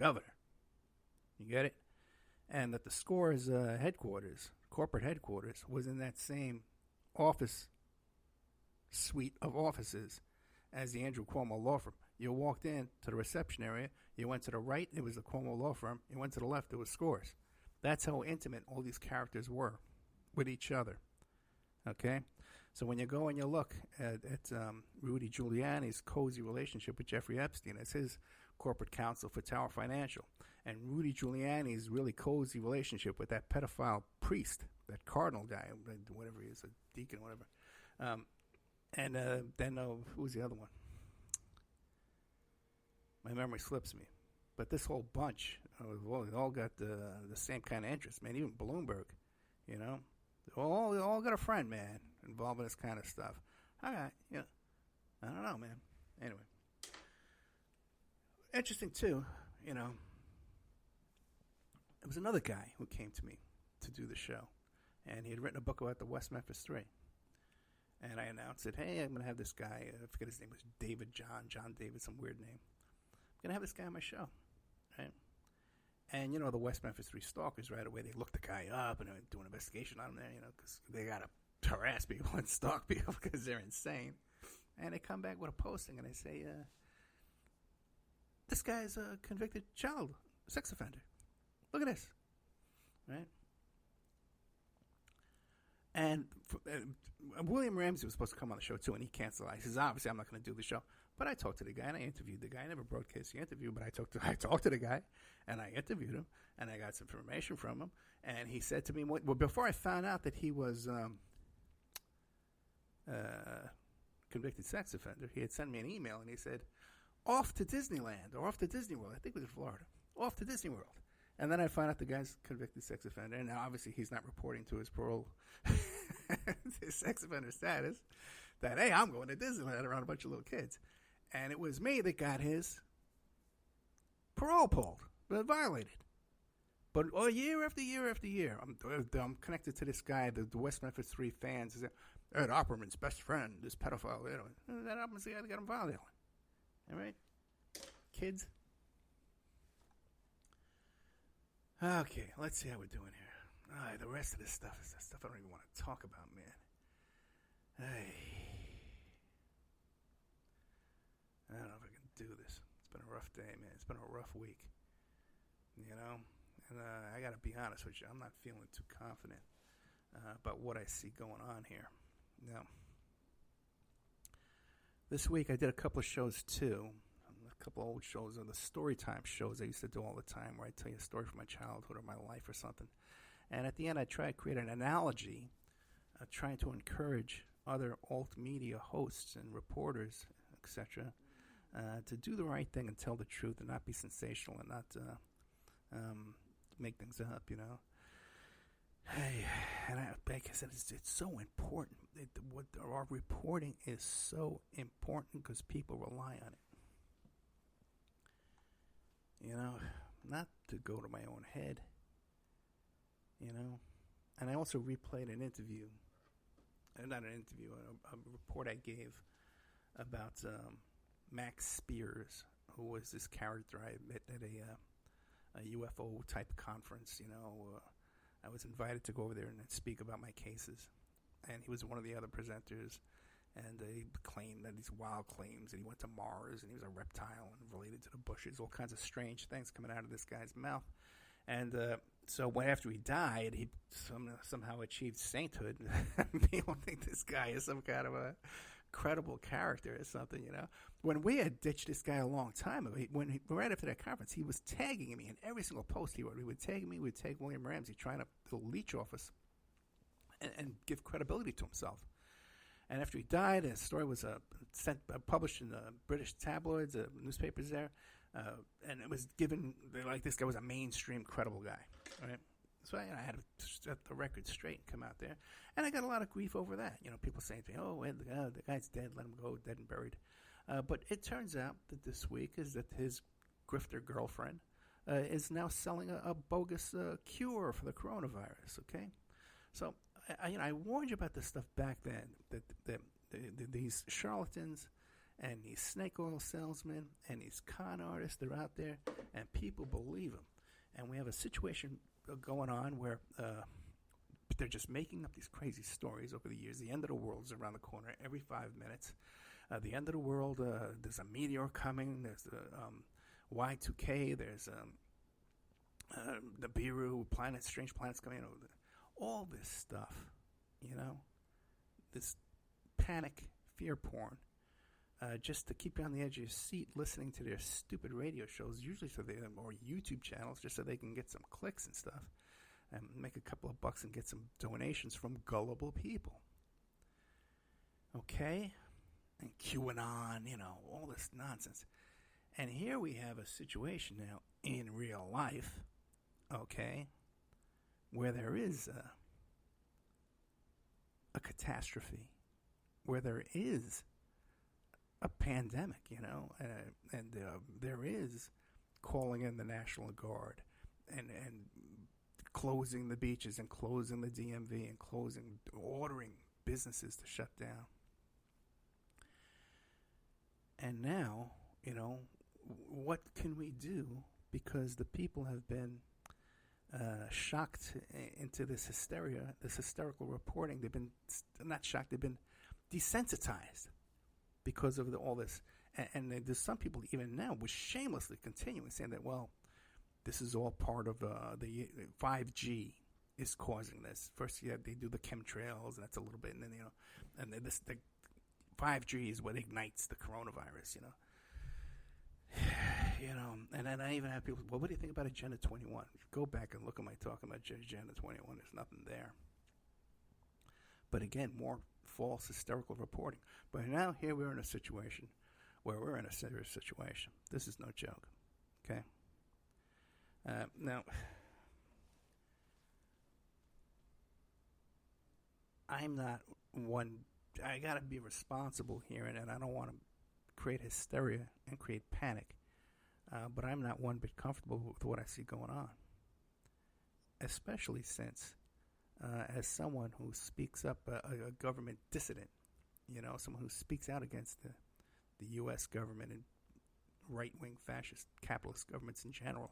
governor. You get it? And that the Scores headquarters, corporate headquarters, was in that same office suite of offices as the Andrew Cuomo law firm. You walked in to the reception area. You went to the right, it was the Cuomo law firm. You went to the left, it was Scores. That's how intimate all these characters were with each other. Okay? So when you go and you look at Rudy Giuliani's cozy relationship with Jeffrey Epstein as his corporate counsel for Tower Financial, and Rudy Giuliani's really cozy relationship with that pedophile priest, that cardinal guy, whatever he is, a deacon, whatever. And then who was the other one? My memory slips me. But this whole bunch, they all got the same kind of interest, man. Even Bloomberg, you know. They all got a friend, man, involved in this kind of stuff. All right, yeah. I don't know, man. Anyway. Interesting, too, you know. There was another guy who came to me to do the show. And he had written a book about the West Memphis 3. And I announced it, hey, I'm going to have this guy, I forget his name, was John David, some weird name. I'm going to have this guy on my show, right? And, you know, the West Memphis 3 stalkers, right away, they look the guy up and they're doing an investigation on him there, you know, because they got to harass people and stalk people because they're insane. And they come back with a posting and they say, this guy's a convicted child sex offender. Look at this, right? And William Ramsey was supposed to come on the show, too, and he canceled. He says, obviously, I'm not going to do the show. But I talked to the guy, and I interviewed the guy. I never broadcast the interview, but I talked to the guy, and I interviewed him, and I got some information from him. And he said to me, well, before I found out that he was convicted sex offender, he had sent me an email, and he said, off to Disneyland, or off to Disney World. I think it was in Florida. Off to Disney World. And then I found out the guy's convicted sex offender, and now obviously he's not reporting to his parole, his sex offender status, that, hey, I'm going to Disneyland around a bunch of little kids. And it was me that got his parole pulled, violated. But year after year after year, I'm connected to this guy, the West Memphis 3 fans. Ed Opperman's best friend, this pedophile. That Opperman's the guy that got him violated. All right? Kids? Okay, let's see how we're doing here. All right, the rest of this stuff is the stuff I don't even want to talk about, man. Hey. I don't know if I can do this. It's been a rough day, man. It's been a rough week. You know? And I got to be honest with you. I'm not feeling too confident about what I see going on here. Now, this week I did a couple of shows, too. A couple of old shows, or the story time shows I used to do all the time, where I tell you a story from my childhood or my life or something. And at the end, I try to create an analogy, trying to encourage other alt media hosts and reporters, etc., to do the right thing and tell the truth and not be sensational and not make things up, you know. Hey, and like I said, it's so important. Our reporting is so important because people rely on it. You know, not to go to my own head, you know. And I also replayed an interview, not an interview, a report I gave about Max Spears, who was this character I met at a UFO type conference, you know. I was invited to go over there and speak about my cases. And he was one of the other presenters. And he claimed that these wild claims that he went to Mars and he was a reptile and related to the Bushes, all kinds of strange things coming out of this guy's mouth. And so after he died, he somehow achieved sainthood. People think this guy is some kind of a credible character or something, you know. When we had ditched this guy a long time ago, right after that conference, he was tagging me in every single post he wrote. He would tag me, he would tag William Ramsey, trying to leech off us and give credibility to himself. And after he died, his story was published in the British tabloids, newspapers there, and it was given like this guy was a mainstream, credible guy, right? So I had to set the record straight and come out there, and I got a lot of grief over that. You know, people saying to me, "Oh, the guy's dead, let him go, dead and buried." But it turns out that this week is that his grifter girlfriend is now selling a bogus cure for the coronavirus. Okay, so. I warned you about this stuff back then, that these charlatans and these snake oil salesmen and these con artists, they're out there, and people believe them. And we have a situation going on where they're just making up these crazy stories over the years. The end of the world is around the corner every 5 minutes. The end of the world, there's a meteor coming, there's the Y2K, there's the Biru, strange planets coming in. All this stuff, this panic, fear porn, just to keep you on the edge of your seat listening to their stupid radio shows, usually or YouTube channels, just so they can get some clicks and stuff and make a couple of bucks and get some donations from gullible people. Okay? And QAnon, all this nonsense. And here we have a situation now in real life, okay, where there is a catastrophe, where there is a pandemic, and there is calling in the National Guard and closing the beaches and closing the DMV and ordering businesses to shut down. And now, what can we do? Because the people have been shocked into this hysteria, this hysterical reporting. They've been not shocked, they've been desensitized because of all this. And there's some people even now was shamelessly continuing saying that, well, this is all part of the 5G is causing this. First, they do the chemtrails, and that's a little bit, and then and then the 5G is what ignites the coronavirus. And then I even have people, well, what do you think about Agenda 21? Go back and look at my talk about Agenda 21. There's nothing there. But again, more false hysterical reporting. But now here we're in a situation where we're in a serious situation. This is no joke. Okay? Now, I'm not one, I got to be responsible here, and I don't want to create hysteria and create panic. But I'm not one bit comfortable with what I see going on. Especially since, as someone who speaks up, a government dissident, someone who speaks out against the U.S. government and right-wing fascist capitalist governments in general,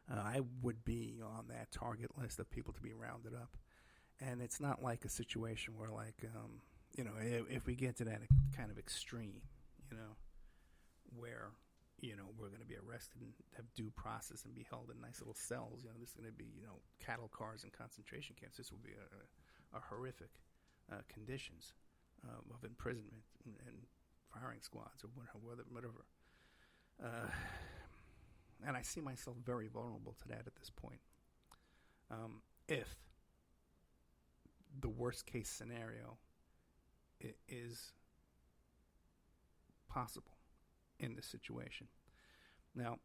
I would be on that target list of people to be rounded up. And it's not like a situation where, if we get to that kind of extreme, where, we're going to be arrested and have due process and be held in nice little cells. This is going to be, cattle cars and concentration camps. This will be a horrific conditions of imprisonment and firing squads or whatever. And I see myself very vulnerable to that at this point. If the worst case scenario is possible in this situation. Now,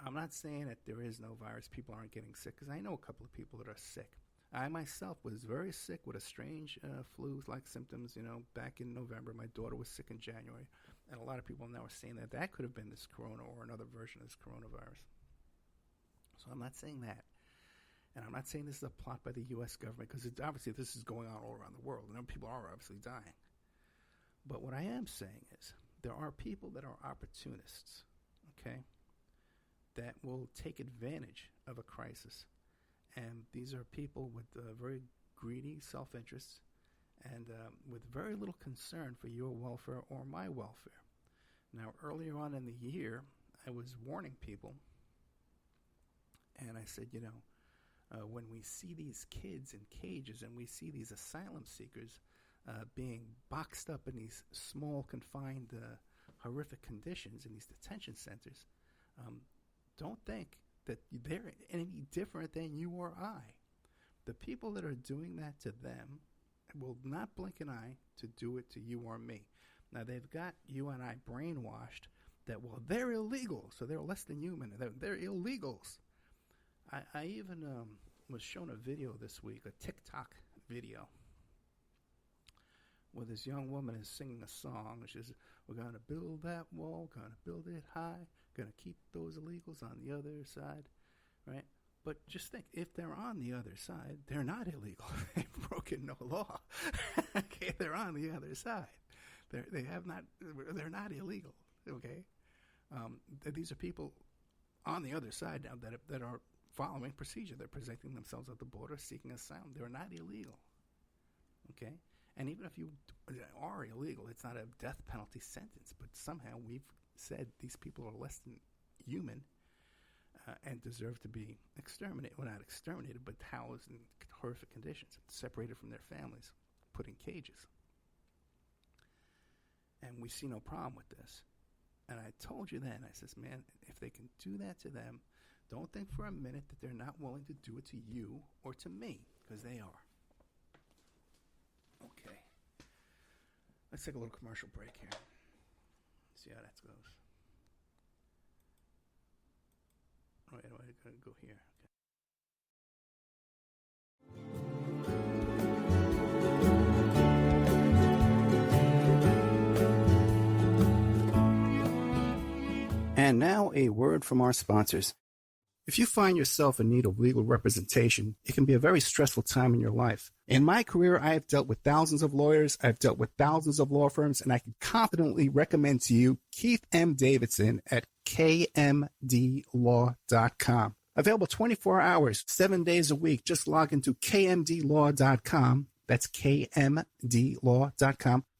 I'm not saying that there is no virus, people aren't getting sick, because I know a couple of people that are sick. I myself was very sick with a strange flu-like symptoms, back in November. My daughter was sick in January, and a lot of people now are saying that could have been this corona or another version of this coronavirus. So I'm not saying that. And I'm not saying this is a plot by the U.S. government, because obviously this is going on all around the world, and people are obviously dying. But what I am saying is there are people that are opportunists, okay, that will take advantage of a crisis. And these are people with very greedy self-interests and with very little concern for your welfare or my welfare. Now, earlier on in the year, I was warning people, and I said, when we see these kids in cages and we see these asylum seekers being boxed up in these small, confined, horrific conditions in these detention centers, don't think that they're any different than you or I. The people that are doing that to them will not blink an eye to do it to you or me. Now, they've got you and I brainwashed that, well, they're illegal, so they're less than human. They're illegals. I even was shown a video this week, a TikTok video, where this young woman is singing a song. She says, we're going to build that wall, going to build it high, going to keep those illegals on the other side, right? But just think, if they're on the other side, they're not illegal. They've broken no law. Okay, they're on the other side. They're not illegal. Okay, these are people on the other side now that are following procedure. They're presenting themselves at the border, seeking asylum. They're not illegal. Okay, and even if you are illegal, it's not a death penalty sentence. But somehow we've said these people are less than human and deserve to be exterminated. Well, not exterminated, but housed in horrific conditions, separated from their families, put in cages. And we see no problem with this. And I told you then, I says, man, if they can do that to them, don't think for a minute that they're not willing to do it to you or to me, because they are. Okay. Let's take a little commercial break here. See how that goes. Oh, yeah, I'm going to go here. Okay. And now a word from our sponsors. If you find yourself in need of legal representation, it can be a very stressful time in your life. In my career, I have dealt with thousands of lawyers, I've dealt with thousands of law firms, and I can confidently recommend to you Keith M. Davidson at kmdlaw.com. Available 24 hours, 7 days a week. Just log into kmdlaw.com. That's kmdlaw.com.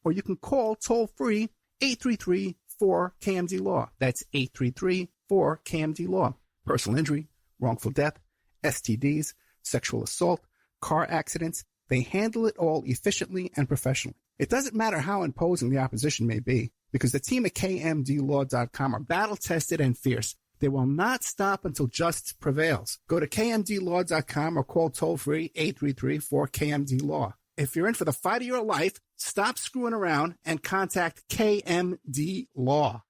Or you can call toll-free 833-4KMD-LAW. That's 833-4KMD-LAW. Personal injury, wrongful death, STDs, sexual assault, car accidents. They handle it all efficiently and professionally. It doesn't matter how imposing the opposition may be, because the team at kmdlaw.com are battle-tested and fierce. They will not stop until justice prevails. Go to kmdlaw.com or call toll-free 833-4KMD-LAW. If you're in for the fight of your life, stop screwing around and contact KMD Law.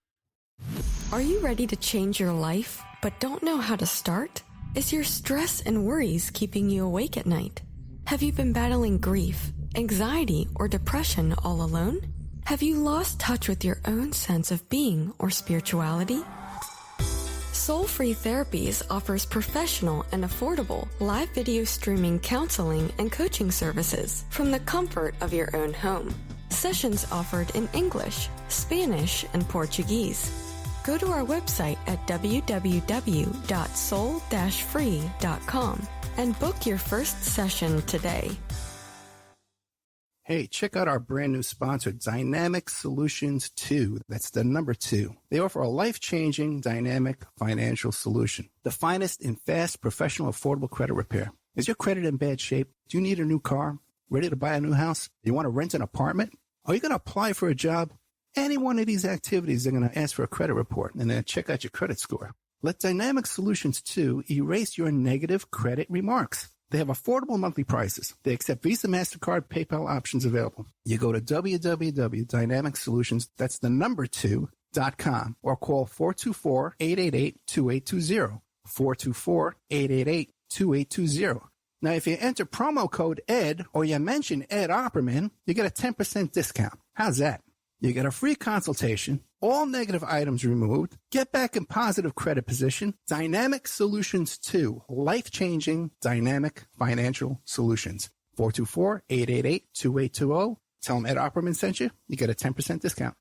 Are you ready to change your life, but don't know how to start? Is your stress and worries keeping you awake at night? Have you been battling grief, anxiety, or depression all alone? Have you lost touch with your own sense of being or spirituality? Soul Free Therapies offers professional and affordable live video streaming counseling and coaching services from the comfort of your own home. Sessions offered in English, Spanish, and Portuguese. Go to our website at www.soul-free.com and book your first session today. Hey, check out our brand new sponsor, Dynamic Solutions 2. That's the number 2. They offer a life-changing, dynamic financial solution. The finest in fast, professional, affordable credit repair. Is your credit in bad shape? Do you need a new car? Ready to buy a new house? You want to rent an apartment? Are you going to apply for a job? Any one of these activities, they're going to ask for a credit report and then check out your credit score. Let Dynamic Solutions 2 erase your negative credit remarks. They have affordable monthly prices. They accept Visa, MasterCard, PayPal options available. You go to www.dynamicsolutions, that's the number 2.com, or call 424-888-2820. 424-888-2820. Now, if you enter promo code ED or you mention Ed Opperman, you get a 10% discount. How's that? You get a free consultation, all negative items removed, get back in positive credit position. Dynamic Solutions 2, life-changing dynamic financial solutions. 424-888-2820. Tell them Ed Opperman sent you. You get a 10% discount.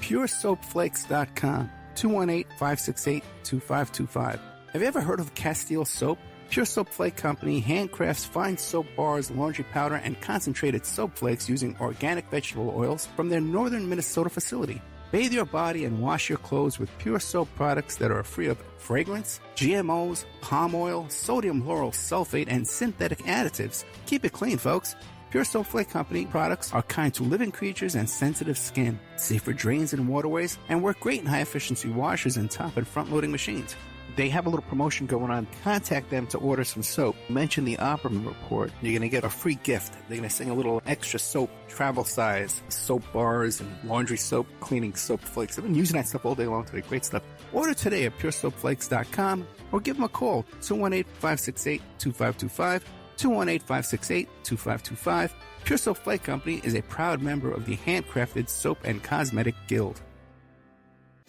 PureSoapFlakes.com, 218-568-2525. Have you ever heard of Castile Soap? Pure Soap Flake Company handcrafts fine soap bars, laundry powder, and concentrated soap flakes using organic vegetable oils from their northern Minnesota facility. Bathe your body and wash your clothes with pure soap products that are free of fragrance, GMOs, palm oil, sodium lauryl sulfate, and synthetic additives. Keep it clean, folks. Pure Soap Flake Company products are kind to living creatures and sensitive skin, safe for drains and waterways, and work great in high-efficiency washers and top and front-loading machines. They have a little promotion going on. Contact them to order some soap. Mention the Opperman Report. You're going to get a free gift. They're going to send a little extra soap, travel size, soap bars and laundry soap, cleaning soap flakes. I've been using that stuff all day long today. Great stuff. Order today at puresoapflakes.com or give them a call. 218-568-2525. 218-568-2525. Pure Soap Flake Company is a proud member of the Handcrafted Soap and Cosmetic Guild.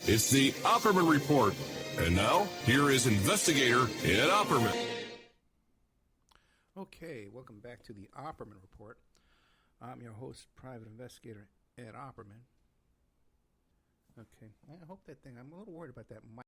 It's the Opperman Report. And now, here is investigator Ed Opperman. Okay, welcome back to the Opperman Report. I'm your host, private investigator Ed Opperman. Okay, I hope that thing. I'm a little worried about that mic.